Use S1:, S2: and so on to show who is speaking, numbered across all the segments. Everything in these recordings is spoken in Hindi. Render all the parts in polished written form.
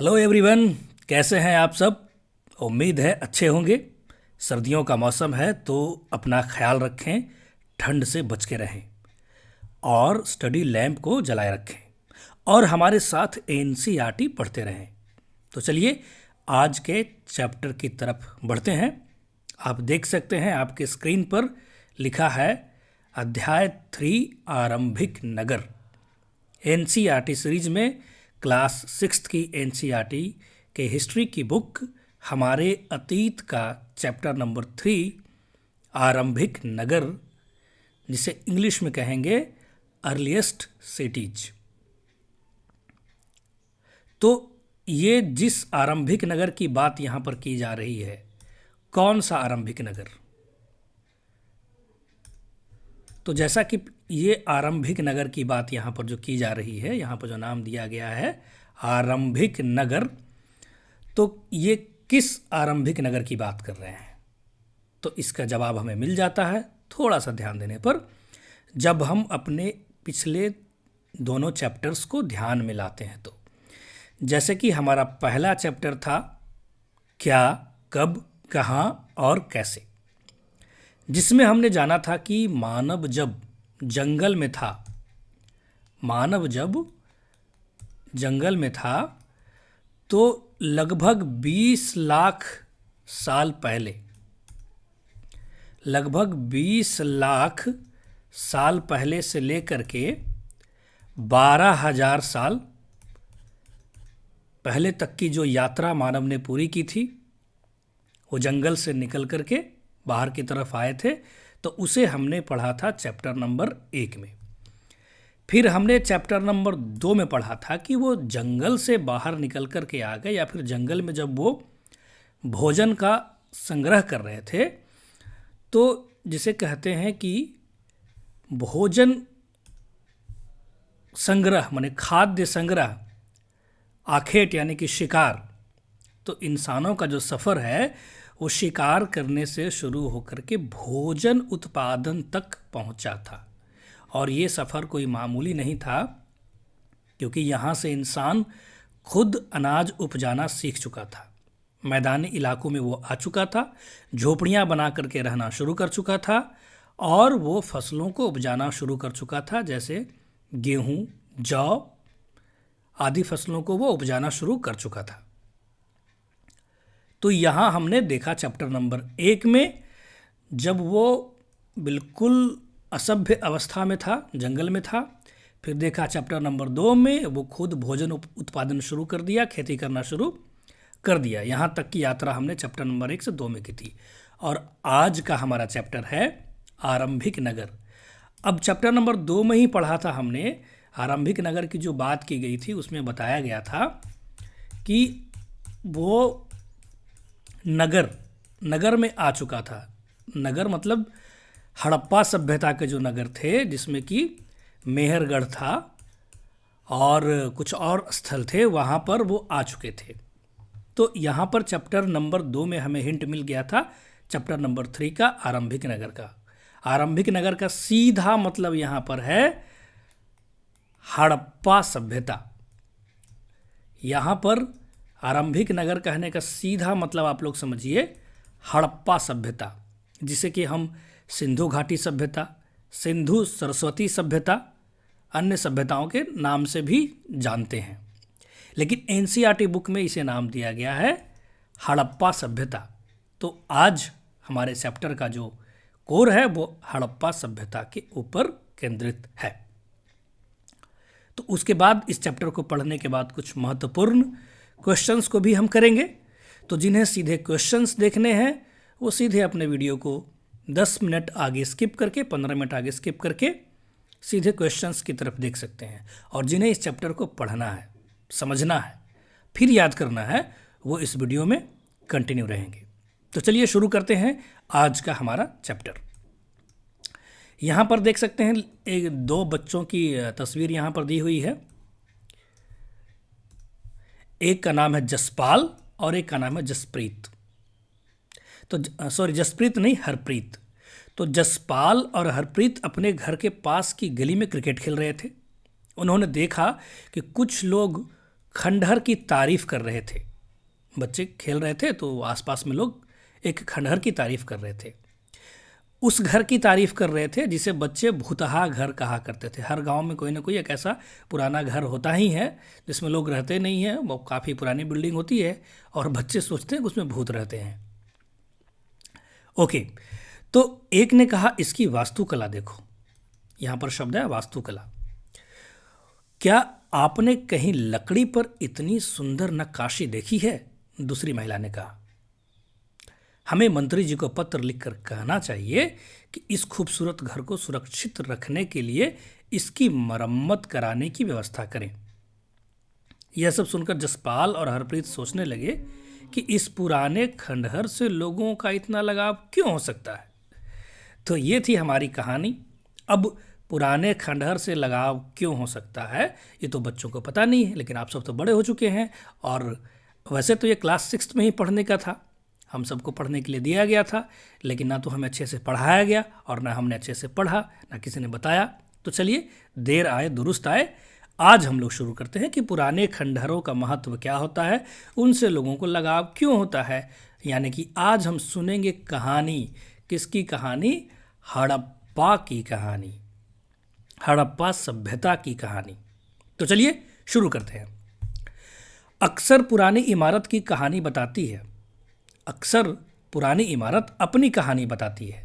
S1: हेलो एवरीवन, कैसे हैं आप सब। उम्मीद है अच्छे होंगे। सर्दियों का मौसम है तो अपना ख्याल रखें, ठंड से बच के रहें और स्टडी लैम्प को जलाए रखें और हमारे साथ एनसीईआरटी पढ़ते रहें। तो चलिए आज के चैप्टर की तरफ बढ़ते हैं। आप देख सकते हैं आपके स्क्रीन पर लिखा है अध्याय 3 आरंभिक नगर। एनसीईआरटी सीरीज में क्लास 6 की एनसीईआरटी के हिस्ट्री की बुक हमारे अतीत का चैप्टर नंबर 3 आरंभिक नगर, जिसे इंग्लिश में कहेंगे अर्लीस्ट सिटीज। तो ये जिस आरंभिक नगर की बात यहाँ पर की जा रही है, कौन सा आरंभिक नगर? तो जैसा कि ये आरंभिक नगर की बात यहाँ पर जो की जा रही है, यहाँ पर जो नाम दिया गया है आरंभिक नगर, तो ये किस आरंभिक नगर की बात कर रहे हैं? तो इसका जवाब हमें मिल जाता है थोड़ा सा ध्यान देने पर, जब हम अपने पिछले दोनों चैप्टर्स को ध्यान में लाते हैं। तो जैसे कि हमारा पहला चैप्टर था क्या, कब, कहाँ और कैसे, जिसमें हमने जाना था कि मानव जब जंगल में था, मानव जब जंगल में था तो लगभग 20 लाख साल पहले, लगभग 20 लाख साल पहले से लेकर के 12,000 साल पहले तक की जो यात्रा मानव ने पूरी की थी, वो जंगल से निकल करके बाहर की तरफ आए थे, तो उसे हमने पढ़ा था चैप्टर नंबर 1 में। फिर हमने चैप्टर नंबर 2 में पढ़ा था कि वो जंगल से बाहर निकल कर के आ गए, या फिर जंगल में जब वो भोजन का संग्रह कर रहे थे, तो जिसे कहते हैं कि भोजन संग्रह माने खाद्य संग्रह, आखेट यानी कि शिकार। तो इंसानों का जो सफ़र है वो शिकार करने से शुरू होकर के भोजन उत्पादन तक पहुंचा था, और ये सफ़र कोई मामूली नहीं था, क्योंकि यहाँ से इंसान खुद अनाज उपजाना सीख चुका था। मैदानी इलाकों में वो आ चुका था, झोपड़ियाँ बना करके रहना शुरू कर चुका था, और वो फसलों को उपजाना शुरू कर चुका था, जैसे गेहूँ, जौ आदि फसलों को वो उपजाना शुरू कर चुका था। तो यहाँ हमने देखा चैप्टर नंबर 1 में, जब वो बिल्कुल असभ्य अवस्था में था, जंगल में था। फिर देखा चैप्टर नंबर 2 में वो खुद भोजन उत्पादन शुरू कर दिया, खेती करना शुरू कर दिया। यहाँ तक की यात्रा हमने चैप्टर नंबर 1 से 2 में की थी, और आज का हमारा चैप्टर है आरंभिक नगर। अब चैप्टर नंबर 2 में ही पढ़ा था हमने, आरंभिक नगर की जो बात की गई थी उसमें बताया गया था कि वो नगर में आ चुका था। नगर मतलब हड़प्पा सभ्यता के जो नगर थे, जिसमें कि मेहरगढ़ था और कुछ और स्थल थे, वहाँ पर वो आ चुके थे। तो यहाँ पर चैप्टर नंबर 2 में हमें हिंट मिल गया था चैप्टर नंबर 3 का, आरंभिक नगर का। आरंभिक नगर का सीधा मतलब यहाँ पर है हड़प्पा सभ्यता। यहाँ पर आरंभिक नगर कहने का सीधा मतलब आप लोग समझिए हड़प्पा सभ्यता, जिसे कि हम सिंधु घाटी सभ्यता, सिंधु सरस्वती सभ्यता, अन्य सभ्यताओं के नाम से भी जानते हैं, लेकिन एनसीईआरटी बुक में इसे नाम दिया गया है हड़प्पा सभ्यता। तो आज हमारे चैप्टर का जो कोर है वो हड़प्पा सभ्यता के ऊपर केंद्रित है। तो उसके बाद इस चैप्टर को पढ़ने के बाद कुछ महत्वपूर्ण क्वेश्चंस को भी हम करेंगे। तो जिन्हें सीधे क्वेश्चंस देखने हैं वो सीधे अपने वीडियो को 10 मिनट आगे स्किप करके, 15 मिनट आगे स्किप करके सीधे क्वेश्चंस की तरफ देख सकते हैं, और जिन्हें इस चैप्टर को पढ़ना है, समझना है, फिर याद करना है, वो इस वीडियो में कंटिन्यू रहेंगे। तो चलिए शुरू करते हैं आज का हमारा चैप्टर। यहाँ पर देख सकते हैं दो बच्चों की तस्वीर यहाँ पर दी हुई है। एक का नाम है जसपाल और एक का नाम है जसप्रीत। तो सॉरी, जसप्रीत नहीं, हरप्रीत। तो जसपाल और हरप्रीत अपने घर के पास की गली में क्रिकेट खेल रहे थे। उन्होंने देखा कि कुछ लोग खंडहर की तारीफ कर रहे थे। बच्चे खेल रहे थे तो आसपास में लोग एक खंडहर की तारीफ कर रहे थे। उस घर की तारीफ कर रहे थे जिसे बच्चे भूतहा घर कहा करते थे। हर गांव में कोई ना कोई एक ऐसा पुराना घर होता ही है जिसमें लोग रहते नहीं हैं, वो काफ़ी पुरानी बिल्डिंग होती है और बच्चे सोचते हैं कि उसमें भूत रहते हैं। ओके, तो एक ने कहा इसकी वास्तुकला देखो, यहाँ पर शब्द है वास्तुकला। क्या आपने कहीं लकड़ी पर इतनी सुंदर नक्काशी देखी है? दूसरी महिला ने कहा। हमें मंत्री जी को पत्र लिखकर कहना चाहिए कि इस खूबसूरत घर को सुरक्षित रखने के लिए इसकी मरम्मत कराने की व्यवस्था करें। यह सब सुनकर जसपाल और हरप्रीत सोचने लगे कि इस पुराने खंडहर से लोगों का इतना लगाव क्यों हो सकता है। तो ये थी हमारी कहानी। अब पुराने खंडहर से लगाव क्यों हो सकता है ये तो बच्चों को पता नहीं है, लेकिन आप सब तो बड़े हो चुके हैं और वैसे तो ये क्लास 6 में ही पढ़ने का था, हम सबको पढ़ने के लिए दिया गया था, लेकिन ना तो हमें अच्छे से पढ़ाया गया और ना हमने अच्छे से पढ़ा, ना किसी ने बताया। तो चलिए, देर आए दुरुस्त आए, आज हम लोग शुरू करते हैं कि पुराने खंडहरों का महत्व क्या होता है, उनसे लोगों को लगाव क्यों होता है। यानी कि आज हम सुनेंगे कहानी। किसकी कहानी? हड़प्पा की कहानी, हड़प्पा सभ्यता की कहानी। तो चलिए शुरू करते हैं। अक्सर पुरानी इमारत की कहानी बताती है, अक्सर पुरानी इमारत अपनी कहानी बताती है।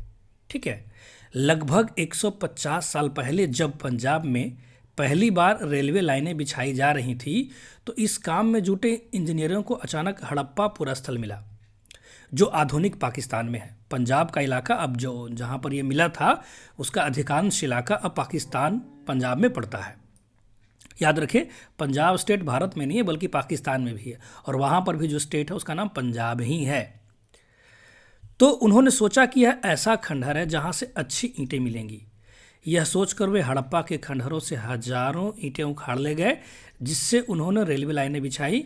S1: ठीक है, लगभग 150 साल पहले जब पंजाब में पहली बार रेलवे लाइनें बिछाई जा रही थी तो इस काम में जुटे इंजीनियरों को अचानक हड़प्पा पुरा स्थल मिला, जो आधुनिक पाकिस्तान में है। पंजाब का इलाका अब जो जहाँ पर ये मिला था उसका अधिकांश इलाका अब पाकिस्तान पंजाब में पड़ता है। याद रखें, पंजाब स्टेट भारत में नहीं है बल्कि पाकिस्तान में भी है, और वहाँ पर भी जो स्टेट है उसका नाम पंजाब ही है। तो उन्होंने सोचा कि यह ऐसा खंडहर है जहाँ से अच्छी ईंटें मिलेंगी। यह सोचकर वे हड़प्पा के खंडहरों से हजारों ईंटें उखाड़ ले गए, जिससे उन्होंने रेलवे लाइनें बिछाई।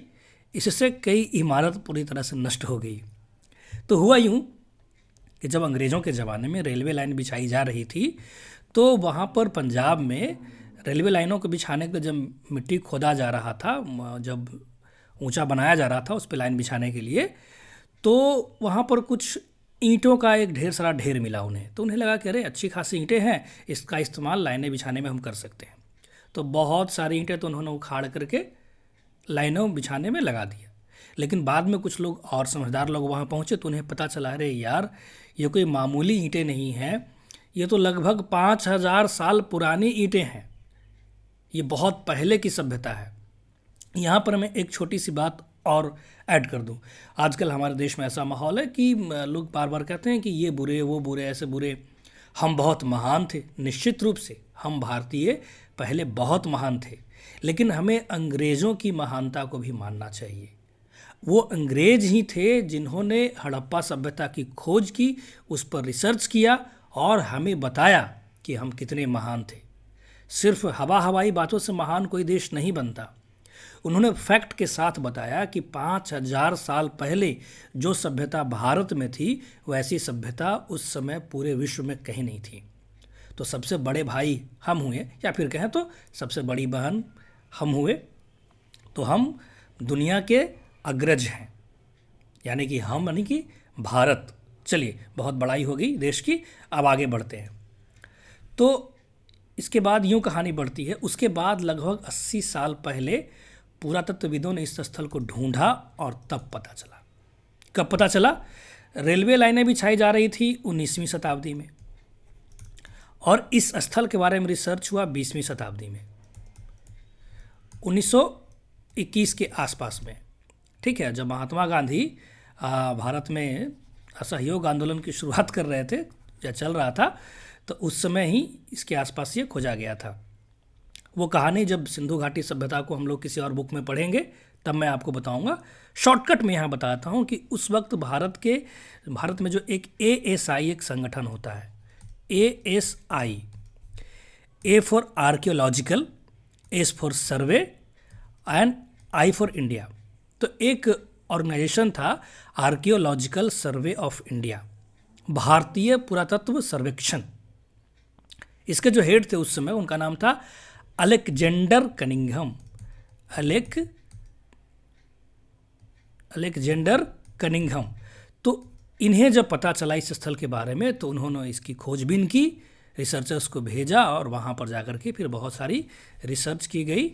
S1: इससे कई इमारत पूरी तरह से नष्ट हो गई। तो हुआ यूँ कि जब अंग्रेज़ों के ज़माने में रेलवे लाइन बिछाई जा रही थी तो वहाँ पर पंजाब में रेलवे लाइनों को बिछाने के लिए जब मिट्टी खोदा जा रहा था, जब ऊंचा बनाया जा रहा था उस पर लाइन बिछाने के लिए, तो वहाँ पर कुछ ईंटों का एक ढेर सारा ढेर मिला उन्हें। तो उन्हें लगा कि अरे अच्छी खासी ईंटें हैं, इसका इस्तेमाल लाइनें बिछाने में हम कर सकते हैं। तो बहुत सारी ईंटें तो उन्होंने उखाड़ करके लाइनों बिछाने में लगा दिया। लेकिन बाद में कुछ लोग और समझदार लोग वहाँ पहुँचे तो उन्हें पता चला, अरे यार ये कोई मामूली ईंटें नहीं हैं, ये तो लगभग 5000 साल पुरानी ईंटें हैं, ये बहुत पहले की सभ्यता है। यहाँ पर मैं एक छोटी सी बात और ऐड कर दूँ। आजकल हमारे देश में ऐसा माहौल है कि लोग बार बार कहते हैं कि ये बुरे वो बुरे ऐसे बुरे। हम बहुत महान थे, निश्चित रूप से हम भारतीय पहले बहुत महान थे, लेकिन हमें अंग्रेज़ों की महानता को भी मानना चाहिए। वो अंग्रेज ही थे जिन्होंने हड़प्पा सभ्यता की खोज की, उस पर रिसर्च किया और हमें बताया कि हम कितने महान थे। सिर्फ हवाई बातों से महान कोई देश नहीं बनता। उन्होंने फैक्ट के साथ बताया कि 5000 साल पहले जो सभ्यता भारत में थी वैसी सभ्यता उस समय पूरे विश्व में कहीं नहीं थी। तो सबसे बड़े भाई हम हुए, या फिर कहें तो सबसे बड़ी बहन हम हुए। तो हम दुनिया के अग्रज हैं, यानी कि हम यानी कि भारत। चलिए, बहुत बड़ाई हो गई देश की, अब आगे बढ़ते हैं। तो इसके बाद यूँ कहानी बढ़ती है। उसके बाद लगभग 80 साल पहले पुरातत्वविदों ने इस स्थल को ढूंढा और तब पता चला। कब पता चला? रेलवे लाइनें बिछाई जा रही थी 19वीं शताब्दी में, और इस स्थल के बारे में रिसर्च हुआ 20वीं शताब्दी में, 1921 के आसपास में। ठीक है, जब महात्मा गांधी भारत में असहयोग आंदोलन की शुरुआत कर रहे थे या चल रहा था, तो उस समय ही इसके आसपास ये खोजा गया था। वो कहानी जब सिंधु घाटी सभ्यता को हम लोग किसी और बुक में पढ़ेंगे तब मैं आपको बताऊंगा। शॉर्टकट में यहाँ बताता हूँ कि उस वक्त भारत में जो एक ASI एक संगठन होता है, ASI, A for archaeological, S for survey and I for India. तो एक ऑर्गेनाइजेशन था आर्कियोलॉजिकल सर्वे ऑफ इंडिया, भारतीय पुरातत्व सर्वेक्षण। इसके जो हेड थे उस समय उनका नाम था अलेक्जेंडर कनिंघम, अलेक्जेंडर कनिंघम। तो इन्हें जब पता चला इस स्थल के बारे में तो उन्होंने इसकी खोजबीन की, रिसर्चर्स को भेजा और वहाँ पर जाकर के फिर बहुत सारी रिसर्च की गई,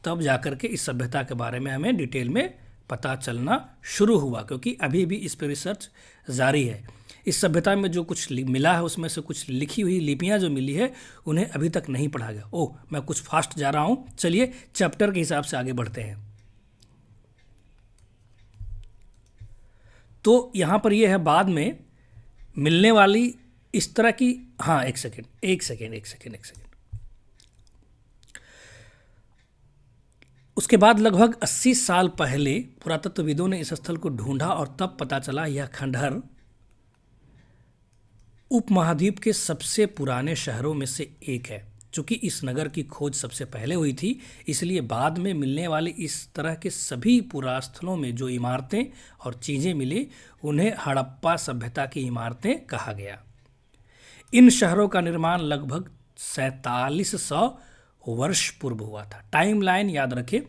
S1: तब जाकर के इस सभ्यता के बारे में हमें डिटेल में पता चलना शुरू हुआ, क्योंकि अभी भी इस पर रिसर्च जारी है। इस सभ्यता में जो कुछ मिला है उसमें से कुछ लिखी हुई लिपियां जो मिली है उन्हें अभी तक नहीं पढ़ा गया। ओह, मैं कुछ फास्ट जा रहा हूँ, चलिए चैप्टर के हिसाब से आगे बढ़ते हैं। तो यहाँ पर यह है बाद में मिलने वाली इस तरह की, हाँ एक सेकेंड। उसके बाद लगभग 80 साल पहले पुरातत्वविदों ने इस स्थल को ढूंढा और तब पता चला यह खंडहर उपमहाद्वीप के सबसे पुराने शहरों में से एक है। चूँकि इस नगर की खोज सबसे पहले हुई थी, इसलिए बाद में मिलने वाली इस तरह के सभी पुरास्थलों में जो इमारतें और चीज़ें मिली उन्हें हड़प्पा सभ्यता की इमारतें कहा गया। इन शहरों का निर्माण लगभग 4700 वर्ष पूर्व हुआ था। टाइमलाइन याद रखें,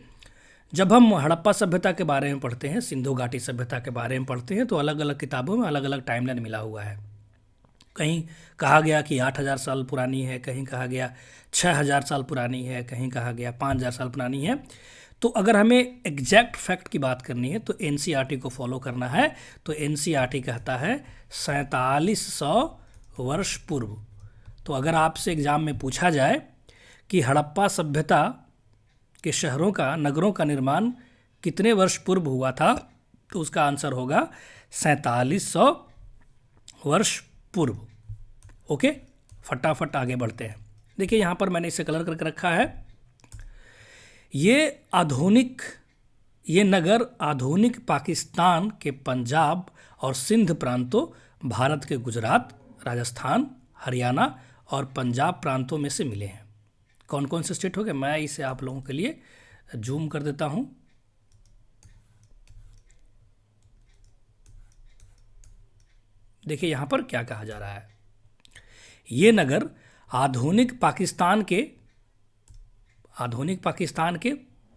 S1: जब हम हड़प्पा सभ्यता के बारे में पढ़ते हैं, सिंधु घाटी सभ्यता के बारे में पढ़ते हैं, तो अलग अलग किताबों में अलग अलग टाइमलाइन मिला हुआ है। कहीं कहा गया कि 8000 साल पुरानी है, कहीं कहा गया 6000 साल पुरानी है, कहीं कहा गया 5000 साल पुरानी है। तो अगर हमें एग्जैक्ट फैक्ट की बात करनी है तो एनसीईआरटी को फॉलो करना है। तो एनसीईआरटी कहता है 4700 वर्ष पूर्व। तो अगर आपसे एग्जाम में पूछा जाए कि हड़प्पा सभ्यता के शहरों का, नगरों का निर्माण कितने वर्ष पूर्व हुआ था, तो उसका आंसर होगा 4700 वर्ष पूर्व। ओके, फटाफट आगे बढ़ते हैं। देखिए यहाँ पर मैंने इसे कलर करके रखा है। ये नगर आधुनिक पाकिस्तान के पंजाब और सिंध प्रांतों, भारत के गुजरात, राजस्थान, हरियाणा और पंजाब प्रांतों में से मिले हैं। कौन कौन से स्टेट हो गए, मैं इसे आप लोगों के लिए जूम कर देता हूं। देखिए यहां पर क्या कहा जा रहा है। ये नगर आधुनिक पाकिस्तान के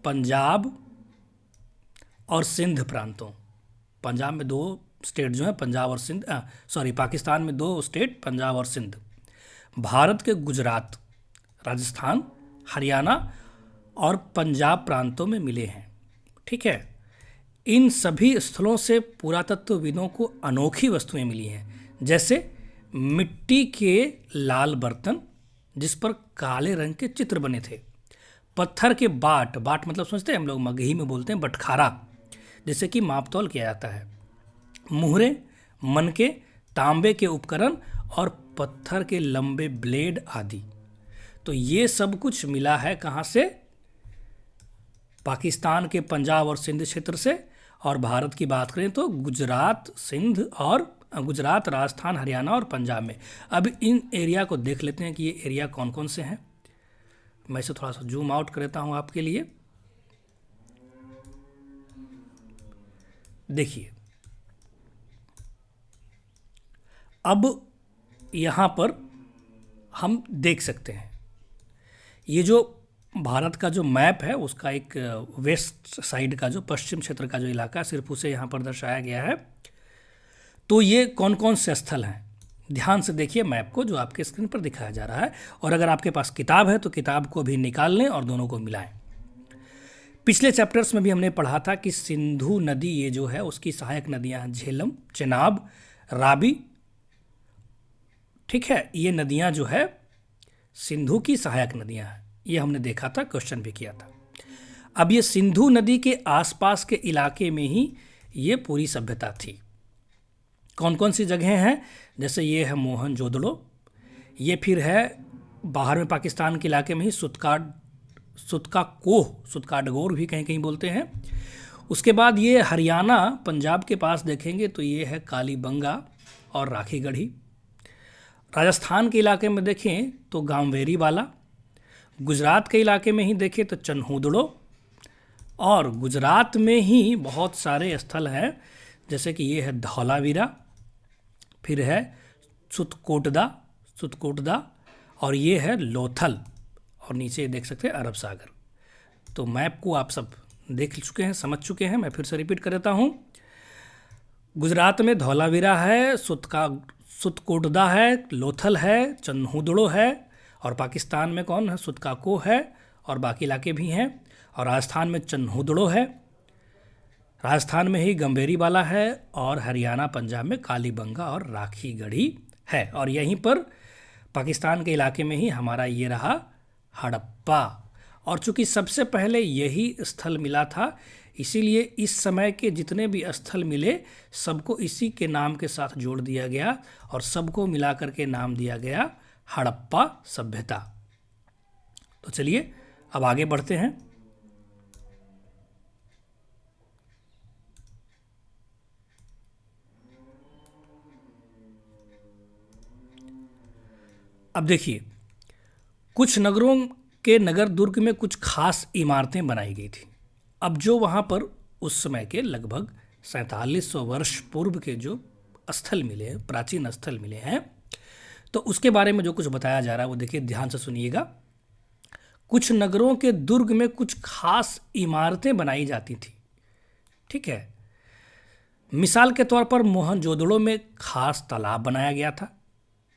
S1: पंजाब और सिंध प्रांतों, पंजाब में 2 स्टेट जो है पंजाब और सिंध, पाकिस्तान में 2 स्टेट पंजाब और सिंध, भारत के गुजरात, राजस्थान, हरियाणा और पंजाब प्रांतों में मिले हैं। ठीक है, इन सभी स्थलों से पुरातत्वविदों को अनोखी वस्तुएं मिली हैं, जैसे मिट्टी के लाल बर्तन जिस पर काले रंग के चित्र बने थे, पत्थर के बाट मतलब समझते हैं हम लोग, मगही में बोलते हैं बटखारा, जैसे कि मापतौल किया जाता है, मुहरे, मनके, तांबे के उपकरण और पत्थर के लंबे ब्लेड आदि। तो ये सब कुछ मिला है कहाँ से, पाकिस्तान के पंजाब और सिंध क्षेत्र से, और भारत की बात करें तो गुजरात, राजस्थान, हरियाणा और पंजाब में। अब इन एरिया को देख लेते हैं कि ये एरिया कौन कौन से हैं। मैं इसे थोड़ा सा जूम आउट करता हूँ आपके लिए। देखिए अब यहाँ पर हम देख सकते हैं, ये जो भारत का जो मैप है उसका एक वेस्ट साइड का जो पश्चिम क्षेत्र का जो इलाका है, सिर्फ उसे यहाँ पर दर्शाया गया है। तो ये कौन कौन से स्थल हैं, ध्यान से देखिए मैप को जो आपके स्क्रीन पर दिखाया जा रहा है, और अगर आपके पास किताब है तो किताब को भी निकाल लें और दोनों को मिलाएं। पिछले चैप्टर्स में भी हमने पढ़ा था कि सिंधु नदी ये जो है उसकी सहायक नदियां हैं झेलम, चेनाब, रावी। ठीक है, ये नदियां जो है सिंधु की सहायक नदियां हैं, ये हमने देखा था, क्वेश्चन भी किया था। अब ये सिंधु नदी के आसपास के इलाके में ही ये पूरी सभ्यता थी। कौन कौन सी जगहें हैं, जैसे ये है मोहनजोदड़ो, ये फिर है बाहर में पाकिस्तान के इलाके में ही सुतकाडगोर भी कहीं कहीं बोलते हैं। उसके बाद ये हरियाणा पंजाब के पास देखेंगे तो ये है कालीबंगा और राखीगढ़ी। राजस्थान के इलाके में देखें तो गांवेरी वाला, गुजरात के इलाके में ही देखें तो चन्हूदड़ो, और गुजरात में ही बहुत सारे स्थल हैं, जैसे कि ये है धौलावीरा, फिर है सुतकोटदा, और ये है लोथल, और नीचे देख सकते हैं अरब सागर। तो मैप को आप सब देख चुके हैं, समझ चुके हैं। मैं फिर से रिपीट कर देता हूँ। गुजरात में धौलावीरा है, सुतकोटदा है, लोथल है, चन्हूदड़ो है, और पाकिस्तान में कौन है? सुतकाको है, और बाकी इलाके भी हैं। और राजस्थान में चन्हूदड़ो है, राजस्थान में ही गंभीरी वाला है, और हरियाणा पंजाब में कालीबंगा और राखी गढ़ी है। और यहीं पर पाकिस्तान के इलाके में ही हमारा ये रहा हड़प्पा। और चूंकि सबसे पहले यही स्थल मिला था, इसीलिए इस समय के जितने भी स्थल मिले सबको इसी के नाम के साथ जोड़ दिया गया और सबको मिला करके नाम दिया गया हड़प्पा सभ्यता। तो चलिए अब आगे बढ़ते हैं। अब देखिए, कुछ नगरों के नगर दुर्ग में कुछ खास इमारतें बनाई गई थी। अब जो वहाँ पर उस समय के लगभग 4700 वर्ष पूर्व के जो स्थल मिले हैं, प्राचीन स्थल मिले हैं, तो उसके बारे में जो कुछ बताया जा रहा है वो देखिए, ध्यान से सुनिएगा। कुछ नगरों के दुर्ग में कुछ खास इमारतें बनाई जाती थी। ठीक है, मिसाल के तौर पर मोहनजोदड़ो में खास तालाब बनाया गया था।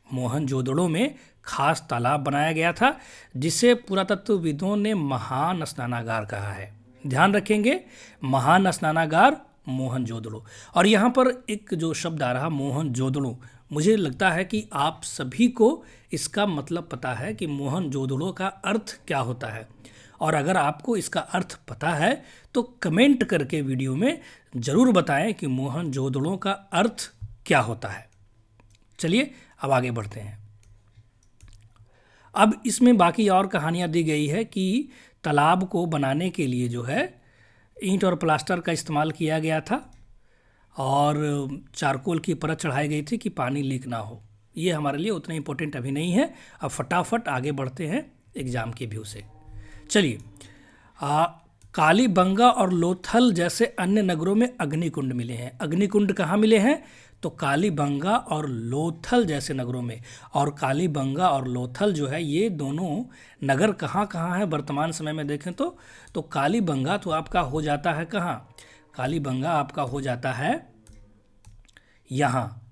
S1: मोहनजोदड़ो में खास तालाब बनाया गया था जिसे पुरातत्वविदों ने महान स्नानागार कहा है। ध्यान रखेंगे, महान स्नानागार मोहनजोदड़ो। और यहाँ पर एक जो शब्द आ रहा मोहनजोदड़ो, मुझे लगता है कि आप सभी को इसका मतलब पता है कि मोहनजोदड़ो का अर्थ क्या होता है। और अगर आपको इसका अर्थ पता है तो कमेंट करके वीडियो में ज़रूर बताएं कि मोहनजोदड़ो का अर्थ क्या होता है। चलिए अब आगे बढ़ते हैं। अब इसमें बाकी और कहानियाँ दी गई है कि तालाब को बनाने के लिए जो है ईंट और प्लास्टर का इस्तेमाल किया गया था और चारकोल की परत चढ़ाई गई थी कि पानी लीक ना हो। ये हमारे लिए उतना इम्पोर्टेंट अभी नहीं है। अब फटाफट आगे बढ़ते हैं एग्ज़ाम के व्यू से। चलिए, कालीबंगा और लोथल जैसे अन्य नगरों में अग्निकुंड मिले हैं। अग्निकुंड कहाँ मिले हैं? तो कालीबंगा और लोथल जैसे नगरों में। और कालीबंगा और लोथल जो है ये दोनों नगर कहाँ कहाँ है वर्तमान समय में देखें तो कालीबंगा तो आपका हो जाता है कहाँ? कालीबंगा आपका हो जाता है यहाँ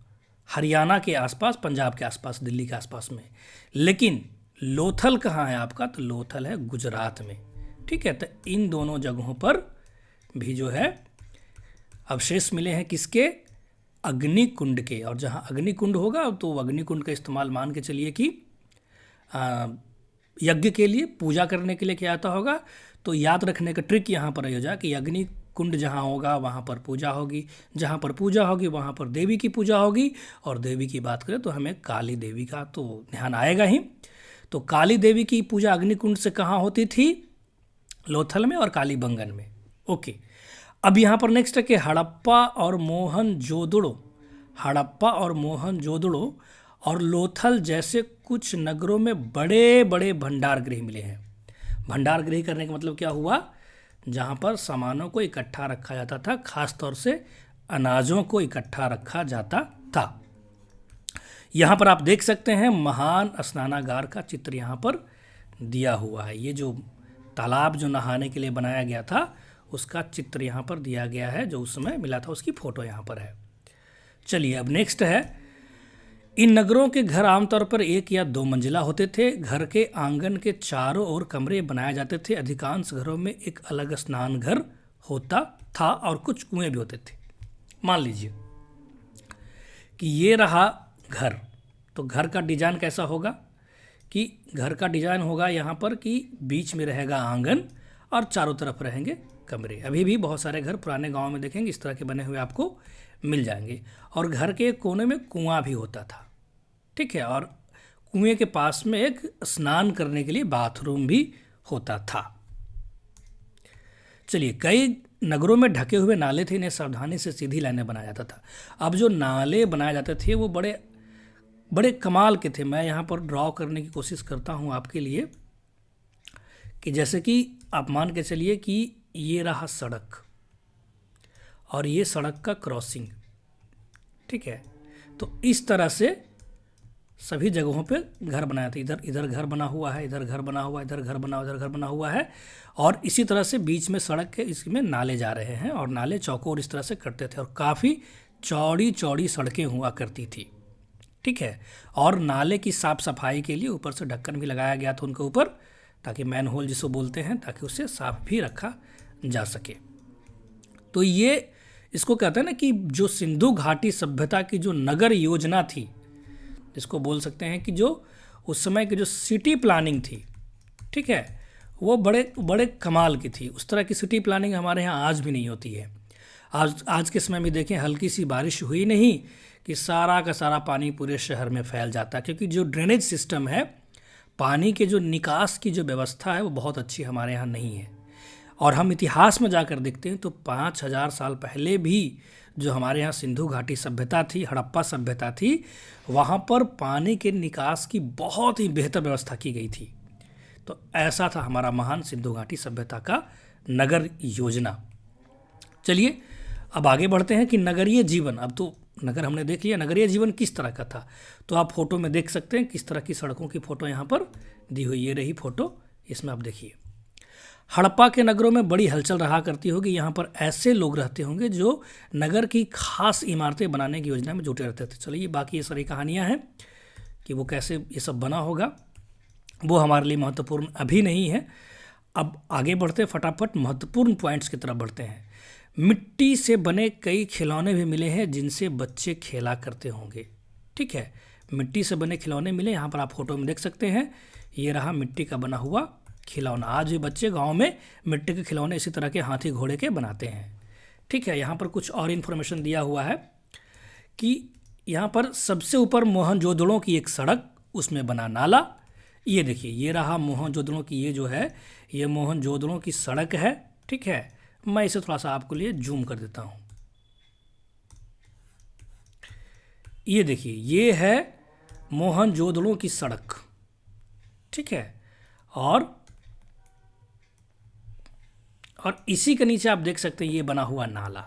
S1: हरियाणा के आसपास, पंजाब के आसपास, दिल्ली के आसपास में। लेकिन लोथल कहाँ है आपका? तो लोथल है गुजरात में। ठीक है, तो इन दोनों जगहों पर भी जो है अवशेष मिले हैं किसके? अग्निकुंड के। और जहाँ अग्निकुंड होगा तो अग्निकुंड का इस्तेमाल मान के चलिए कि यज्ञ के लिए, पूजा करने के लिए किया जाता होगा। तो याद रखने का ट्रिक यहाँ पर हो जाए कि अग्निकुंड जहाँ होगा वहाँ पर पूजा होगी, जहाँ पर पूजा होगी वहाँ पर देवी की पूजा होगी। और देवी की बात करें तो हमें काली देवी का तो ध्यान आएगा ही। तो काली देवी की पूजा अग्निकुंड से कहाँ होती थी? लोथल में और कालीबंगन में। ओके, अब यहाँ पर नेक्स्ट है कि हड़प्पा और मोहनजोदड़ो, हड़प्पा और मोहनजोदड़ो और लोथल जैसे कुछ नगरों में बड़े बड़े भंडार गृह मिले हैं। भंडार गृह करने का मतलब क्या हुआ? जहाँ पर सामानों को इकट्ठा रखा जाता था, खास तौर से अनाजों को इकट्ठा रखा जाता था। यहाँ पर आप देख सकते हैं महान स्नानागार का चित्र यहाँ पर दिया हुआ है। ये जो तालाब जो नहाने के लिए बनाया गया था उसका चित्र यहाँ पर दिया गया है, जो उस समय मिला था उसकी फ़ोटो यहाँ पर है। चलिए अब नेक्स्ट है, इन नगरों के घर आमतौर पर 1 या 2 मंजिला होते थे। घर के आंगन के चारों ओर कमरे बनाए जाते थे। अधिकांश घरों में एक अलग स्नान घर होता था और कुछ कुएं भी होते थे। मान लीजिए कि ये रहा घर, तो घर का डिजाइन कैसा होगा कि घर का डिजाइन होगा यहाँ पर कि बीच में रहेगा आंगन और चारों तरफ रहेंगे कमरे। अभी भी बहुत सारे घर पुराने गांव में देखेंगे इस तरह के बने हुए आपको मिल जाएंगे। और घर के कोने में कुआं भी होता था। ठीक है, और कुएं के पास में एक स्नान करने के लिए बाथरूम भी होता था। चलिए, कई नगरों में ढके हुए नाले थे, इन्हें सावधानी से सीधी लाइनें बनाया जाता था। अब जो नाले बनाए जाते थे वो बड़े बड़े कमाल के थे। मैं यहाँ पर ड्रॉ करने की कोशिश करता हूँ आपके लिए कि जैसे कि आप मान के चलिए कि ये रहा सड़क और ये सड़क का क्रॉसिंग। ठीक है, तो इस तरह से सभी जगहों पे घर बनाए थे। इधर इधर घर बना हुआ है, इधर घर बना हुआ है, इधर घर बना हुआ, इधर घर बना हुआ है। और इसी तरह से बीच में सड़क के इसमें नाले जा रहे हैं और नाले चौकोर इस तरह से कटते थे और काफ़ी चौड़ी चौड़ी सड़कें हुआ करती थी। ठीक है। और नाले की साफ सफाई के लिए ऊपर से ढक्कन भी लगाया गया था उनके ऊपर, ताकि मैन होल जिसको बोलते हैं, ताकि उसे साफ भी रखा जा सके। तो ये इसको कहते हैं ना कि जो सिंधु घाटी सभ्यता की जो नगर योजना थी, जिसको बोल सकते हैं कि जो उस समय की जो सिटी प्लानिंग थी, ठीक है, वो बड़े बड़े कमाल की थी। उस तरह की सिटी प्लानिंग हमारे यहाँ आज भी नहीं होती है। आज के समय में देखें, हल्की सी बारिश हुई नहीं कि सारा का सारा पानी पूरे शहर में फैल जाता है, क्योंकि जो ड्रेनेज सिस्टम है, पानी के जो निकास की जो व्यवस्था है, वो बहुत अच्छी हमारे यहाँ नहीं है। और हम इतिहास में जाकर देखते हैं तो 5000 साल पहले भी जो हमारे यहाँ सिंधु घाटी सभ्यता थी, हड़प्पा सभ्यता थी, वहाँ पर पानी के निकास की बहुत ही बेहतर व्यवस्था की गई थी। तो ऐसा था हमारा महान सिंधु घाटी सभ्यता का नगर योजना। चलिए अब आगे बढ़ते हैं कि नगरीय जीवन। अब तो नगर हमने देख लिया, नगरीय जीवन किस तरह का था। तो आप फोटो में देख सकते हैं किस तरह की सड़कों की फ़ोटो यहाँ पर दी हुई। ये रही फ़ोटो, इसमें आप देखिए। हड़प्पा के नगरों में बड़ी हलचल रहा करती होगी। यहाँ पर ऐसे लोग रहते होंगे जो नगर की खास इमारतें बनाने की योजना में जुटे रहते थे। चलिए बाकी ये सारी कहानियाँ हैं कि वो कैसे ये सब बना होगा, वो हमारे लिए महत्वपूर्ण अभी नहीं है। अब आगे बढ़ते फटाफट महत्वपूर्ण पॉइंट्स की तरफ बढ़ते हैं। मिट्टी से बने कई खिलौने भी मिले हैं जिनसे बच्चे खेला करते होंगे। ठीक है, मिट्टी से बने खिलौने मिले, यहाँ पर आप फोटो में देख सकते हैं। ये रहा मिट्टी का बना हुआ खिलौना। आज भी बच्चे गांव में मिट्टी के खिलौने इसी तरह के हाथी घोड़े के बनाते हैं। ठीक है, यहाँ पर कुछ और इन्फॉर्मेशन दिया हुआ है कि यहाँ पर सबसे ऊपर मोहनजोदड़ो की एक सड़क, उसमें बना नाला। ये देखिए, ये रहा मोहनजोदड़ो की, ये जो है ये मोहनजोदड़ो की सड़क है। ठीक है, मैं इसे थोड़ा सा आपके लिए जूम कर देता हूँ। ये देखिए, ये है मोहनजोदड़ो की सड़क। ठीक है, और इसी के नीचे आप देख सकते हैं ये बना हुआ नाला।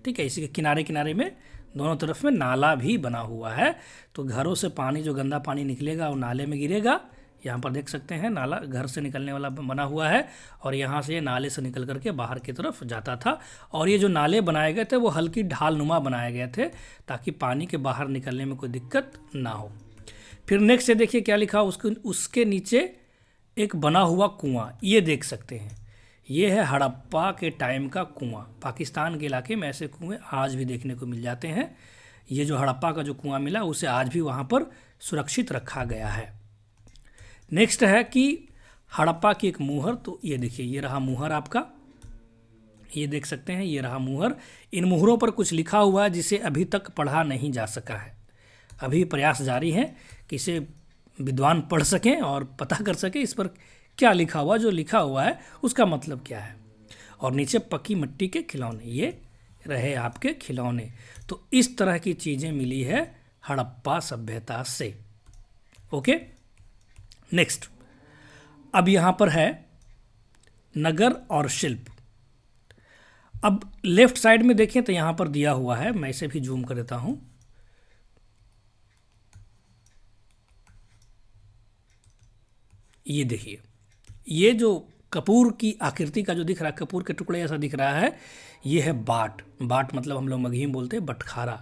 S1: ठीक है, इसी के किनारे किनारे में दोनों तरफ में नाला भी बना हुआ है। तो घरों से पानी, जो गंदा पानी निकलेगा वो नाले में गिरेगा। यहाँ पर देख सकते हैं नाला घर से निकलने वाला बना हुआ है और यहाँ से ये नाले से निकल करके बाहर की तरफ जाता था। और ये जो नाले बनाए गए थे वो हल्की ढालनुमा बनाए गए थे ताकि पानी के बाहर निकलने में कोई दिक्कत ना हो। फिर नेक्स्ट से देखिए क्या लिखा, उसके नीचे एक बना हुआ कुआं, ये देख सकते हैं। ये है हड़प्पा के टाइम का कुआं। पाकिस्तान के इलाके में ऐसे कुएं आज भी देखने को मिल जाते हैं। ये जो हड़प्पा का जो कुआं मिला उसे आज भी वहाँ पर सुरक्षित रखा गया है। नेक्स्ट है कि हड़प्पा की एक मुहर। तो ये देखिए, ये रहा मुहर आपका, ये देख सकते हैं, ये रहा मुहर। इन मुहरों पर कुछ लिखा हुआ है जिसे अभी तक पढ़ा नहीं जा सका है। अभी प्रयास जारी है कि इसे विद्वान पढ़ सकें और पता कर सकें इस पर क्या लिखा हुआ, जो लिखा हुआ है उसका मतलब क्या है। और नीचे पक्की मिट्टी के खिलौने, ये रहे आपके खिलौने। तो इस तरह की चीज़ें मिली है हड़प्पा सभ्यता से। ओके, नेक्स्ट अब यहाँ पर है नगर और शिल्प। अब लेफ्ट साइड में देखें तो यहाँ पर दिया हुआ है, मैं इसे भी जूम कर देता हूँ। ये देखिए, ये जो कपूर की आकृति का जो दिख रहा है, कपूर के टुकड़े ऐसा दिख रहा है, ये है बाट। बाट मतलब हम लोग मगही में बोलते हैं बटखारा।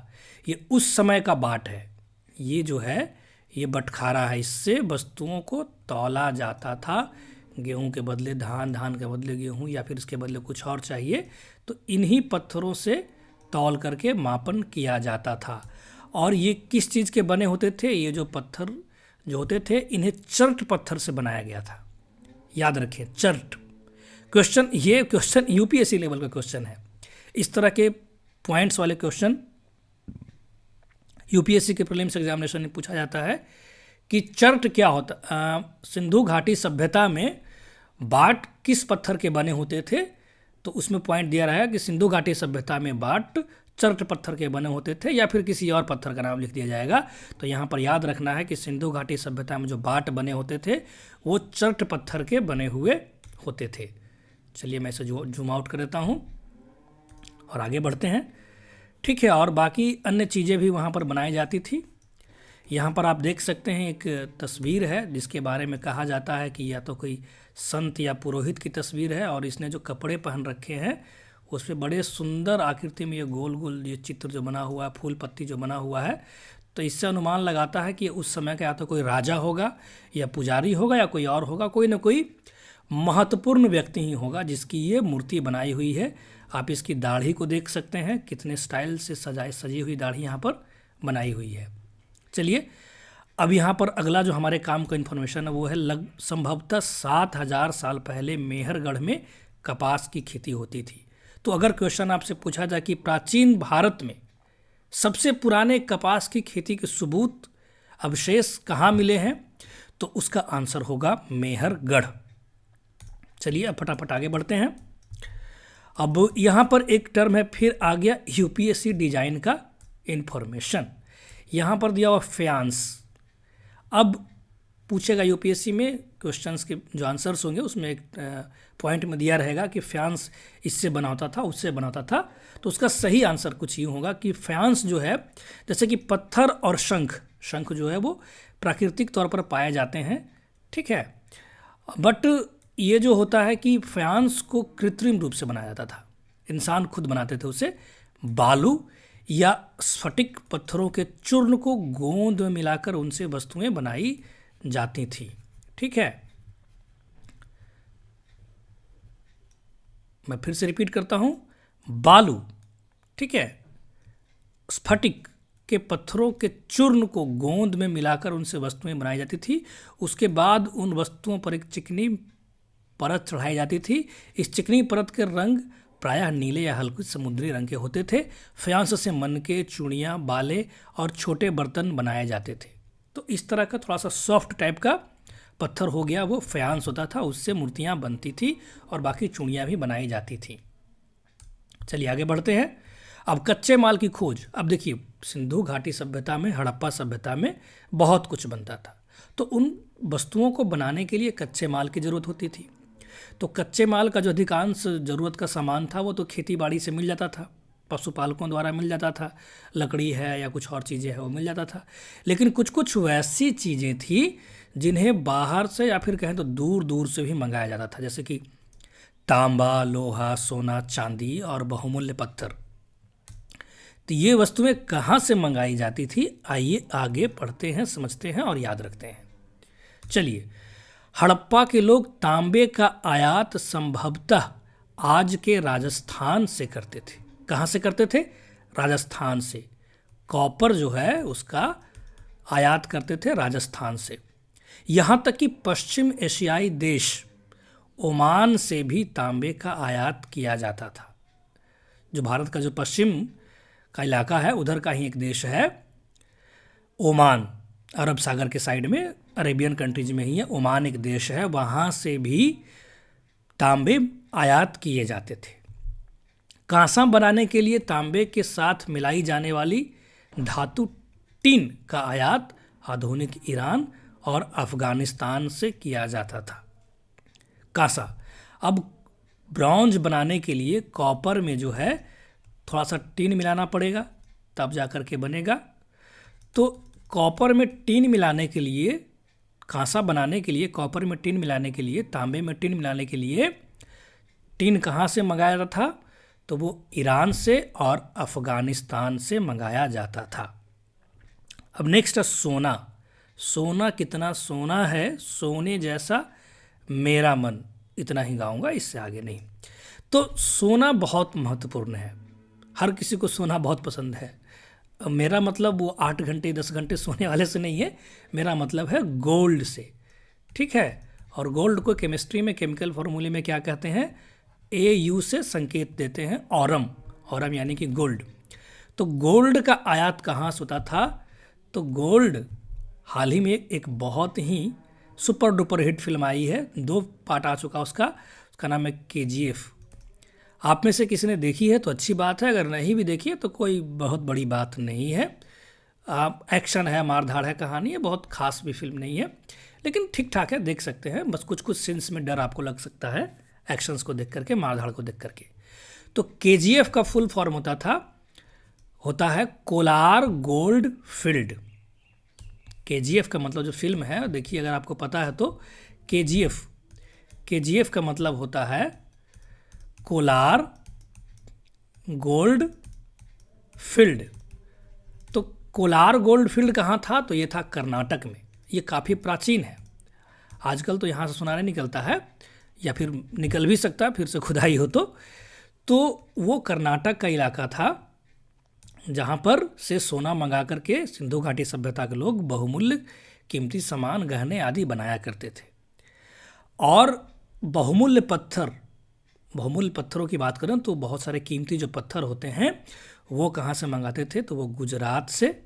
S1: ये उस समय का बाट है। ये जो है ये बटखारा है। इससे वस्तुओं को तौला जाता था। गेहूं के बदले धान, धान के बदले गेहूं, या फिर इसके बदले कुछ और चाहिए तो इन्हीं पत्थरों से तौल करके मापन किया जाता था। और ये किस चीज़ के बने होते थे? ये जो पत्थर जो होते थे इन्हें चर्ट पत्थर से बनाया गया था। याद रखें, चर्ट। क्वेश्चन, ये क्वेश्चन यूपीएससी लेवल का क्वेश्चन है। इस तरह के पॉइंट्स वाले क्वेश्चन यूपीएससी के प्रीलिम्स एग्जामिनेशन में पूछा जाता है कि चर्ट क्या होता। सिंधु घाटी सभ्यता में बाट किस पत्थर के बने होते थे? तो उसमें पॉइंट दिया रहा है कि सिंधु घाटी सभ्यता में बाट चर्ट पत्थर के बने होते थे, या फिर किसी और पत्थर का नाम लिख दिया जाएगा। तो यहाँ पर याद रखना है कि सिंधु घाटी सभ्यता में जो बाट बने होते थे वो चर्ट पत्थर के बने हुए होते थे। चलिए मैं इसे जूम आउट कर देता हूँ और आगे बढ़ते हैं। ठीक है, और बाकी अन्य चीज़ें भी वहाँ पर बनाई जाती थी। यहाँ पर आप देख सकते हैं एक तस्वीर है जिसके बारे में कहा जाता है कि या तो कोई संत या पुरोहित की तस्वीर है, और इसने जो कपड़े पहन रखे हैं उस पे बड़े सुंदर आकृति में ये गोल गोल ये चित्र जो बना हुआ है, फूल पत्ती जो बना हुआ है, तो इससे अनुमान लगाता है कि उस समय का या तो कोई राजा होगा या पुजारी होगा या कोई और होगा, कोई ना कोई महत्वपूर्ण व्यक्ति ही होगा जिसकी ये मूर्ति बनाई हुई है। आप इसकी दाढ़ी को देख सकते हैं, कितने स्टाइल से सजी हुई दाढ़ी यहाँ पर बनाई हुई है। चलिए अब यहाँ पर अगला जो हमारे काम का इन्फॉर्मेशन है वो है संभवतः 7000 साल पहले मेहरगढ़ में कपास की खेती होती थी। तो अगर क्वेश्चन आपसे पूछा जाए कि प्राचीन भारत में सबसे पुराने कपास की खेती के सबूत अवशेष कहाँ मिले हैं, तो उसका आंसर होगा मेहरगढ़। चलिए अब फटाफट आगे बढ़ते हैं। अब यहाँ पर एक टर्म है, फिर आ गया यूपीएससी डिजाइन का इंफॉर्मेशन। यहाँ पर दिया हुआ फ्यांस। अब पूछेगा यूपीएससी में क्वेश्चंस के जो आंसर्स होंगे उसमें एक पॉइंट में दिया रहेगा कि फ्यांस इससे बना होता था, उससे बना होता था, तो उसका सही आंसर कुछ यूँ होगा कि फ्यांस जो है, जैसे कि पत्थर और शंख जो है वो प्राकृतिक तौर पर पाए जाते हैं, ठीक है, बट ये जो होता है कि फ्यांस को कृत्रिम रूप से बनाया जाता था, इंसान खुद बनाते थे उसे, बालू या स्फटिक पत्थरों के चूर्ण को गोंद में मिलाकर उनसे वस्तुएं बनाई जाती थी, ठीक है। मैं फिर से रिपीट करता हूं, बालू, ठीक है, स्फटिक के पत्थरों के चूर्ण को गोंद में मिलाकर उनसे वस्तुएं बनाई जाती थी। उसके बाद उन वस्तुओं पर एक चिकनी परत चढ़ाई जाती थी। इस चिकनी परत के रंग प्रायः नीले या हल्के समुद्री रंग के होते थे। फ्यांस से मनके, चूड़ियाँ, बाले और छोटे बर्तन बनाए जाते थे। तो इस तरह का थोड़ा सा सॉफ्ट टाइप का पत्थर हो गया, वो फ्यांस होता था, उससे मूर्तियाँ बनती थी और बाकी चूड़ियाँ भी बनाई जाती थी। चलिए आगे बढ़ते हैं। अब कच्चे माल की खोज। अब देखिए सिंधु घाटी सभ्यता में, हड़प्पा सभ्यता में बहुत कुछ बनता था, तो उन वस्तुओं को बनाने के लिए कच्चे माल की ज़रूरत होती थी। तो कच्चे माल का जो अधिकांश ज़रूरत का सामान था वो तो खेती बाड़ी से मिल जाता था, पशुपालकों द्वारा मिल जाता था, लकड़ी है या कुछ और चीज़ें हैं वो मिल जाता था। लेकिन कुछ कुछ वैसी चीज़ें थी जिन्हें बाहर से या फिर कहें तो दूर दूर से भी मंगाया जाता था, जैसे कि तांबा, लोहा, सोना, चांदी और बहुमूल्य पत्थर। तो ये वस्तुएं कहाँ से मंगाई जाती थी, आइए आगे पढ़ते हैं, समझते हैं और याद रखते हैं। चलिए, हड़प्पा के लोग तांबे का आयात संभवतः आज के राजस्थान से करते थे। कहाँ से करते थे? राजस्थान से। कॉपर जो है उसका आयात करते थे राजस्थान से। यहाँ तक कि पश्चिम एशियाई देश ओमान से भी तांबे का आयात किया जाता था। जो भारत का जो पश्चिम का इलाका है उधर का ही एक देश है ओमान, अरब सागर के साइड में, अरेबियन कंट्रीज में ही है। ओमान एक देश है, वहाँ से भी तांबे आयात किए जाते थे। कांसा बनाने के लिए तांबे के साथ मिलाई जाने वाली धातु टिन का आयात आधुनिक ईरान और अफगानिस्तान से किया जाता था। कांसा। अब ब्रॉन्ज बनाने के लिए कॉपर में जो है थोड़ा सा टिन मिलाना पड़ेगा, तब जा कर के बनेगा। तो कॉपर में टिन मिलाने के लिए, कांसा बनाने के लिए कॉपर में टिन मिलाने के लिए, तांबे में टिन मिलाने के लिए टिन कहाँ से मंगाया जाता था? तो वो ईरान से और अफगानिस्तान से मंगाया जाता था। अब नेक्स्ट है सोना। सोना कितना सोना है, सोने जैसा मेरा मन, इतना ही गाऊंगा, इससे आगे नहीं। तो सोना बहुत महत्वपूर्ण है, हर किसी को सोना बहुत पसंद है। मेरा मतलब वो 8 घंटे 10 घंटे सोने वाले से नहीं है, मेरा मतलब है गोल्ड से, ठीक है। और गोल्ड को केमिस्ट्री में केमिकल फॉर्मूले में क्या कहते हैं? AU से संकेत देते हैं, ऑरम, ऑरम यानी कि गोल्ड। तो गोल्ड का आयात कहाँ से होता था? तो गोल्ड हाल ही में एक बहुत ही सुपर डुपर हिट फिल्म आई है, 2 पार्ट आ चुका उसका नाम है KGF। आप में से किसी ने देखी है तो अच्छी बात है, अगर नहीं भी देखी है तो कोई बहुत बड़ी बात नहीं है। एक्शन है, मारधाड़ है, कहानी है, बहुत खास भी फिल्म नहीं है, लेकिन ठीक ठाक है, देख सकते हैं। बस कुछ कुछ सीन्स में डर आपको लग सकता है एक्शंस को देख करके, मारधाड़ को देख करके। तो KGF का फुल फॉर्म होता है कोलार गोल्ड फील्ड। KGF का मतलब जो फिल्म है, देखिए अगर आपको पता है तो KGF का मतलब होता है कोलार गोल्ड फील्ड। तो कोलार गोल्ड फील्ड कहाँ था? तो ये था कर्नाटक में। ये काफ़ी प्राचीन है। आजकल तो यहाँ से सोना निकलता है, या फिर निकल भी सकता है फिर से खुदाई हो तो वो कर्नाटक का इलाका था जहाँ पर से सोना मंगा करके सिंधु घाटी सभ्यता के लोग बहुमूल्य कीमती सामान, गहने आदि बनाया करते थे। और बहुमूल्य पत्थरों की बात करें तो बहुत सारे कीमती जो पत्थर होते हैं वो कहाँ से मंगाते थे? तो वो गुजरात से,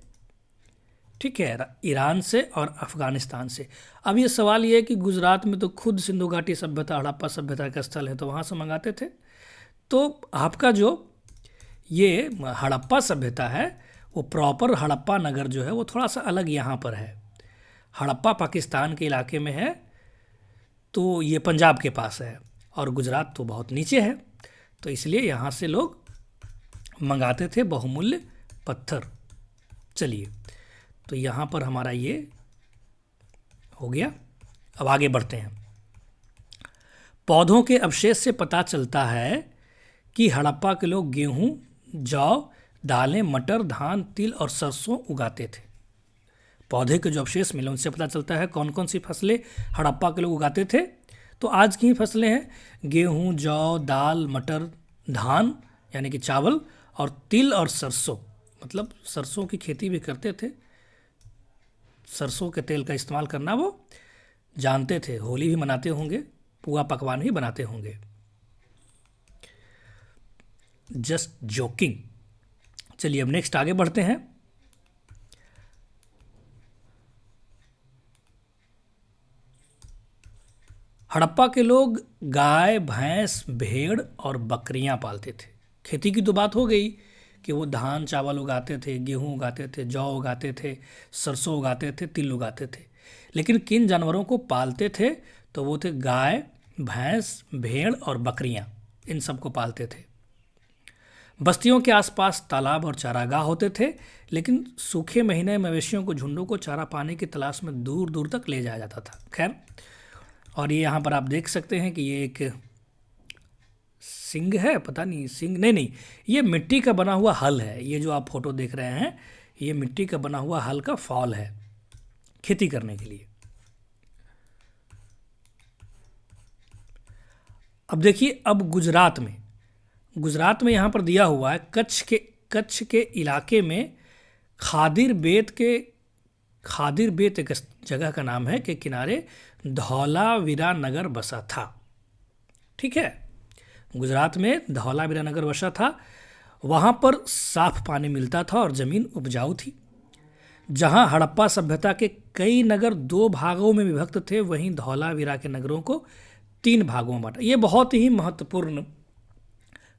S1: ठीक है, ईरान से और अफ़गानिस्तान से। अब ये सवाल ये है कि गुजरात में तो खुद सिंधु घाटी सभ्यता, हड़प्पा सभ्यता का स्थल है, तो वहाँ से मंगाते थे। तो आपका जो ये हड़प्पा सभ्यता है वो प्रॉपर हड़प्पा नगर जो है वो थोड़ा सा अलग यहाँ पर है। हड़प्पा पाकिस्तान के इलाके में है, तो ये पंजाब के पास है, और गुजरात तो बहुत नीचे है, तो इसलिए यहाँ से लोग मंगाते थे बहुमूल्य पत्थर। चलिए, तो यहाँ पर हमारा ये हो गया। अब आगे बढ़ते हैं। पौधों के अवशेष से पता चलता है कि हड़प्पा के लोग गेहूं, जौ, दालें, मटर, धान, तिल और सरसों उगाते थे। पौधे के जो अवशेष मिले उनसे पता चलता है कौन कौन सी फसलें हड़प्पा के लोग उगाते थे। तो आज की ही फसलें हैं, गेहूं, जौ, दाल, मटर, धान यानी कि चावल, और तिल और सरसों, मतलब सरसों की खेती भी करते थे। सरसों के तेल का इस्तेमाल करना वो जानते थे। होली भी मनाते होंगे, पुआ पकवान भी बनाते होंगे। Just joking. चलिए अब नेक्स्ट आगे बढ़ते हैं। हड़प्पा के लोग गाय, भैंस, भेड़ और बकरियां पालते थे। खेती की तो बात हो गई कि वो धान चावल उगाते थे, गेहूं उगाते थे, जौ उगाते थे, सरसों उगाते थे, तिल उगाते थे। लेकिन किन जानवरों को पालते थे? तो वो थे गाय, भैंस, भेड़ और बकरियां। इन सबको पालते थे। बस्तियों के आसपास तालाब और चारागाह होते थे, लेकिन सूखे महीने मवेशियों को, झुंडों को चारा पाने की तलाश में दूर दूर तक ले जाया जाता था। खैर, और ये यहाँ पर आप देख सकते हैं कि ये एक सिंग है, पता नहीं सिंग, नहीं, ये मिट्टी का बना हुआ हल है। ये जो आप फोटो देख रहे हैं ये मिट्टी का बना हुआ हल का फॉल है खेती करने के लिए। अब देखिए, अब गुजरात में यहाँ पर दिया हुआ है कच्छ के इलाके में खादिर बेत एक जगह का नाम है के किनारे धौलावीरा नगर बसा था। ठीक है, गुजरात में धौलावीरा नगर बसा था। वहाँ पर साफ पानी मिलता था और ज़मीन उपजाऊ थी। जहाँ हड़प्पा सभ्यता के कई नगर 2 भागों में विभक्त थे, वहीं धौलावीरा के नगरों को 3 भागों में बांटा। ये बहुत ही महत्वपूर्ण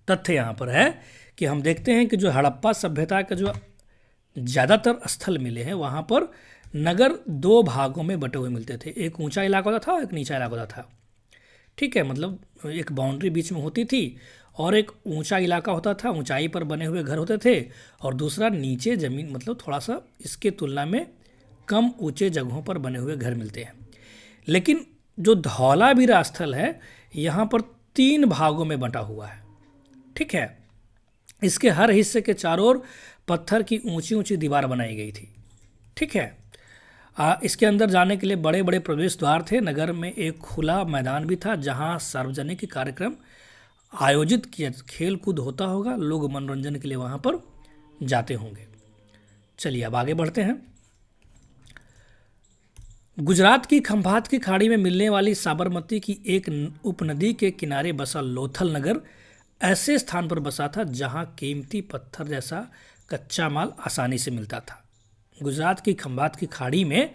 S1: तथ्य यहाँ पर है कि हम देखते हैं कि जो हड़प्पा सभ्यता का जो ज़्यादातर स्थल मिले हैं वहाँ पर नगर 2 भागों में बटे हुए मिलते थे। एक ऊंचा इलाका होता था और एक नीचा इलाका होता था। ठीक है, मतलब एक बाउंड्री बीच में होती थी, और एक ऊंचा इलाका होता था, ऊंचाई पर बने हुए घर होते थे, और दूसरा नीचे ज़मीन, मतलब थोड़ा सा इसके तुलना में कम ऊंचे जगहों पर बने हुए घर मिलते हैं। लेकिन जो धौलावीरा स्थल है यहाँ पर 3 भागों में बंटा हुआ है। ठीक है, इसके हर हिस्से के चारों ओर पत्थर की ऊंची ऊंची दीवार बनाई गई थी। ठीक है, इसके अंदर जाने के लिए बड़े बड़े प्रवेश द्वार थे। नगर में एक खुला मैदान भी था जहां सार्वजनिक कार्यक्रम आयोजित किया, खेल कूद होता होगा, लोग मनोरंजन के लिए वहां पर जाते होंगे। चलिए अब आगे बढ़ते हैं। गुजरात की खंभात की खाड़ी में मिलने वाली साबरमती की एक उपनदी के किनारे बसा लोथल नगर ऐसे स्थान पर बसा था जहां कीमती पत्थर जैसा कच्चा माल आसानी से मिलता था। गुजरात की खंभात की खाड़ी में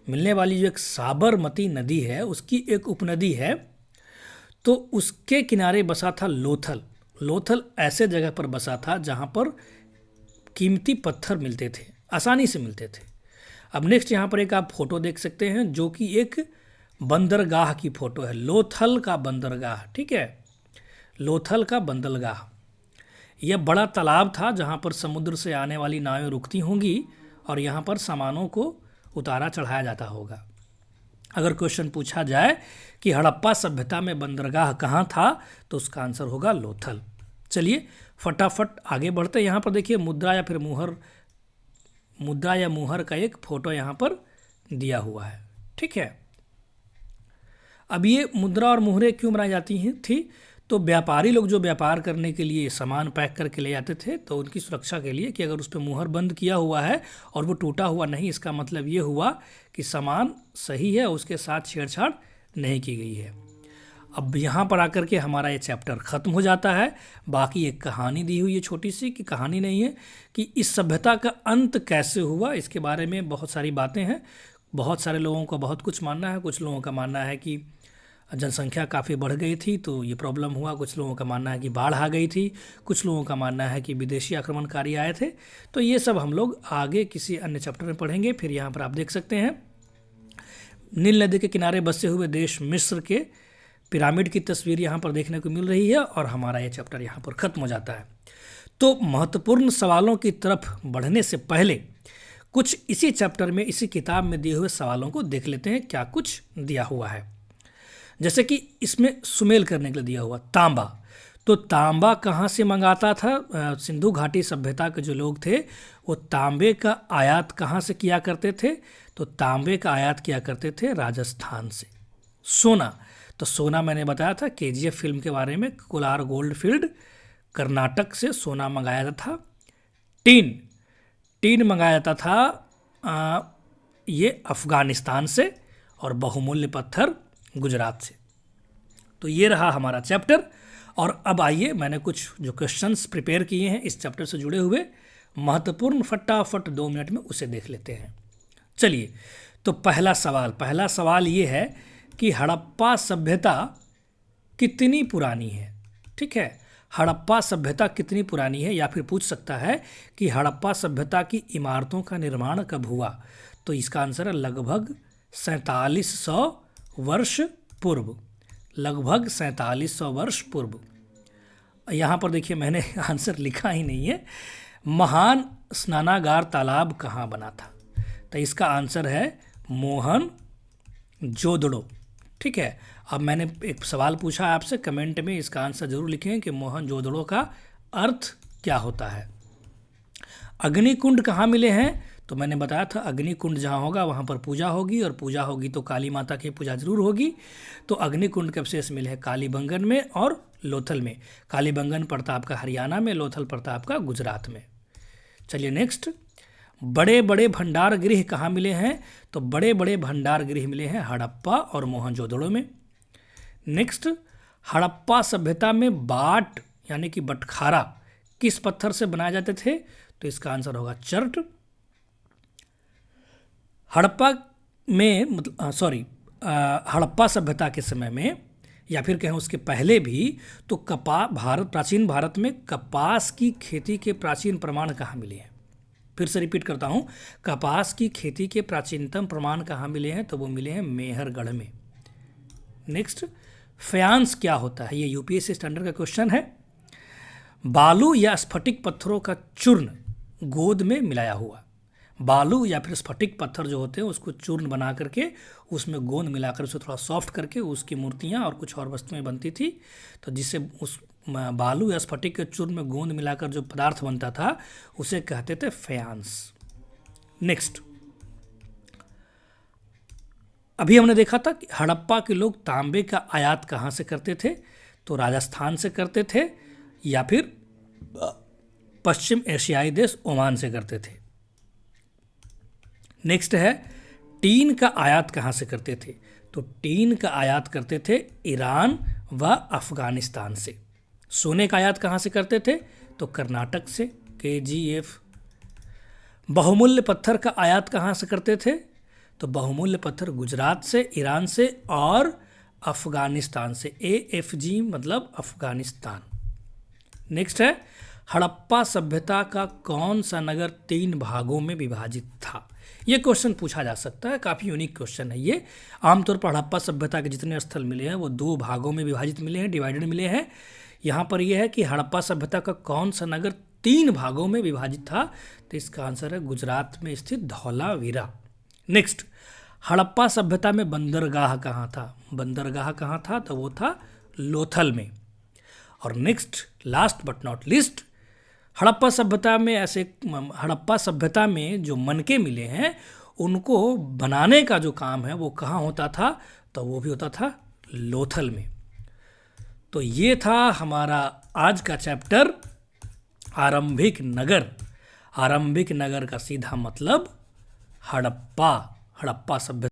S1: मिलने वाली जो एक साबरमती नदी है, उसकी एक उपनदी है, तो उसके किनारे बसा था लोथल ऐसे जगह पर बसा था जहां पर कीमती पत्थर मिलते थे, आसानी से मिलते थे। अब नेक्स्ट यहाँ पर एक आप फोटो देख सकते हैं जो कि एक बंदरगाह की फोटो है, लोथल का बंदरगाह। ठीक है, लोथल का बंदरगाह, यह बड़ा तालाब था जहाँ पर समुद्र से आने वाली नावें रुकती होंगी और यहाँ पर सामानों को उतारा चढ़ाया जाता होगा। अगर क्वेश्चन पूछा जाए कि हड़प्पा सभ्यता में बंदरगाह कहाँ था, तो उसका आंसर होगा लोथल। चलिए फटाफट आगे बढ़ते हैं। यहाँ पर देखिए मुद्रा या फिर मुहर, मुद्रा या मुहर का एक फोटो यहाँ पर दिया हुआ है, ठीक है। अब ये मुद्रा और मुहरें क्यों बनाई जाती थी, तो व्यापारी लोग जो व्यापार करने के लिए सामान पैक करके ले जाते थे, तो उनकी सुरक्षा के लिए कि अगर उस पर मुहर बंद किया हुआ है और वो टूटा हुआ नहीं, इसका मतलब ये हुआ कि सामान सही है, उसके साथ छेड़छाड़ नहीं की गई है। अब यहाँ पर आकर के हमारा ये चैप्टर ख़त्म हो जाता है। बाकी एक कहानी दी हुई है छोटी सी, कि कहानी नहीं है कि इस सभ्यता का अंत कैसे हुआ, इसके बारे में बहुत सारी बातें हैं। बहुत सारे लोगों का बहुत कुछ मानना है। कुछ लोगों का मानना है कि जनसंख्या काफ़ी बढ़ गई थी तो ये प्रॉब्लम हुआ। कुछ लोगों का मानना है कि बाढ़ आ गई थी। कुछ लोगों का मानना है कि विदेशी आक्रमणकारी आए थे। तो ये सब हम लोग आगे किसी अन्य चैप्टर में पढ़ेंगे। फिर यहाँ पर आप देख सकते हैं नील नदी के किनारे बसे हुए देश मिस्र के पिरामिड की तस्वीर यहाँ पर देखने को मिल रही है और हमारा ये चैप्टर यहाँ पर ख़त्म हो जाता है। तो महत्वपूर्ण सवालों की तरफ बढ़ने से पहले कुछ इसी चैप्टर में, इसी किताब में दिए हुए सवालों को देख लेते हैं क्या कुछ दिया हुआ है। जैसे कि इसमें सुमेल करने के लिए दिया हुआ तांबा, तो तांबा कहाँ से मंगाता था? सिंधु घाटी सभ्यता के जो लोग थे वो तांबे का आयात कहाँ से किया करते थे? तो तांबे का आयात किया करते थे राजस्थान से। सोना, तो सोना मैंने बताया था KGF फिल्म के बारे में, कोलार गोल्ड फील्ड कर्नाटक से सोना मंगाया जाता था। टीन मंगाया जाता था ये अफ़गानिस्तान से, और बहुमूल्य पत्थर गुजरात से। तो ये रहा हमारा चैप्टर। और अब आइए मैंने कुछ जो क्वेश्चंस प्रिपेयर किए हैं इस चैप्टर से जुड़े हुए महत्वपूर्ण, फटाफट 2 मिनट में उसे देख लेते हैं। चलिए, तो पहला सवाल ये है कि हड़प्पा सभ्यता कितनी पुरानी है। ठीक है, हड़प्पा सभ्यता कितनी पुरानी है, या फिर पूछ सकता है कि हड़प्पा सभ्यता की इमारतों का निर्माण कब हुआ। तो इसका आंसर है लगभग 4700 वर्ष पूर्व। लगभग 4700 वर्ष पूर्व। यहाँ पर देखिए मैंने आंसर लिखा ही नहीं है। महान स्नानागार तालाब कहाँ बना था? तो इसका आंसर है मोहनजोदड़ो। ठीक है, अब मैंने एक सवाल पूछा आपसे, कमेंट में इसका आंसर जरूर लिखें कि मोहनजोदड़ो का अर्थ क्या होता है। अग्निकुंड कहाँ मिले हैं? तो मैंने बताया था अग्निकुंड जहाँ होगा वहाँ पर पूजा होगी, और पूजा होगी तो काली माता की पूजा जरूर होगी। तो अग्निकुंड के अवशेष मिले हैं कालीबंगन में और लोथल में। कालीबंगन पड़ता आपका हरियाणा में, लोथल पड़ता आपका गुजरात में। चलिए नेक्स्ट, बड़े बड़े भंडार गृह कहाँ मिले हैं? तो बड़े बड़े भंडार गृह मिले हैं हड़प्पा और मोहनजोदड़ो में। नेक्स्ट, हड़प्पा सभ्यता में बाट यानी कि बटखारा किस पत्थर से बनाए जाते थे? तो इसका आंसर होगा चर्ट। हड़प्पा में हड़प्पा सभ्यता के समय में, या फिर कहें उसके पहले भी, तो प्राचीन भारत में कपास की खेती के प्राचीन प्रमाण कहाँ मिले हैं? फिर से रिपीट करता हूँ, कपास की खेती के प्राचीनतम प्रमाण कहाँ मिले हैं? तो वो मिले हैं मेहरगढ़ में। नेक्स्ट, फ्यांस क्या होता है? ये UPSC स्टैंडर्ड का क्वेश्चन है। बालू या स्फटिक पत्थरों का चूर्ण गोंद में मिलाया हुआ। बालू या फिर स्फटिक पत्थर जो होते हैं उसको चूर्ण बना करके उसमें गोंद मिलाकर उसे थोड़ा सॉफ्ट करके उसकी मूर्तियाँ और कुछ और वस्तुएं बनती थी। तो जिससे उस बालू या स्फटिक के चूर्ण में गोंद मिलाकर जो पदार्थ बनता था उसे कहते थे फ्यांस। नेक्स्ट, अभी हमने देखा था कि हड़प्पा के लोग तांबे का आयात कहाँ से करते थे? तो राजस्थान से करते थे, या फिर पश्चिम एशियाई देश ओमान से करते थे। नेक्स्ट है, टीन का आयात कहाँ से करते थे? तो टीन का आयात करते थे ईरान व अफगानिस्तान से। सोने का आयात कहाँ से करते थे? तो कर्नाटक से, KGF। बहुमूल्य पत्थर का आयात कहाँ से करते थे? तो बहुमूल्य पत्थर गुजरात से, ईरान से और अफगानिस्तान से। AFG मतलब अफगानिस्तान। नेक्स्ट है, हड़प्पा सभ्यता का कौन सा नगर 3 भागों में विभाजित था? ये क्वेश्चन पूछा जा सकता है, काफ़ी यूनिक क्वेश्चन है ये। आमतौर पर हड़प्पा सभ्यता के जितने स्थल मिले हैं वो 2 भागों में विभाजित मिले हैं, डिवाइडेड मिले हैं। यहाँ पर यह है कि हड़प्पा सभ्यता का कौन सा नगर 3 भागों में विभाजित था? तो इसका आंसर है गुजरात में स्थित धौलावीरा। नेक्स्ट, हड़प्पा सभ्यता में बंदरगाह कहाँ था? बंदरगाह कहाँ था? तो वो था लोथल में। और next, last but not list, Harappa सभ्यता में जो मनके मिले हैं उनको बनाने का जो काम है वो कहाँ होता था? तो वो भी होता था लोथल में। तो ये था हमारा आज का चैप्टर आरंभिक नगर। आरंभिक नगर का सीधा मतलब हड़प्पा सभ्यता।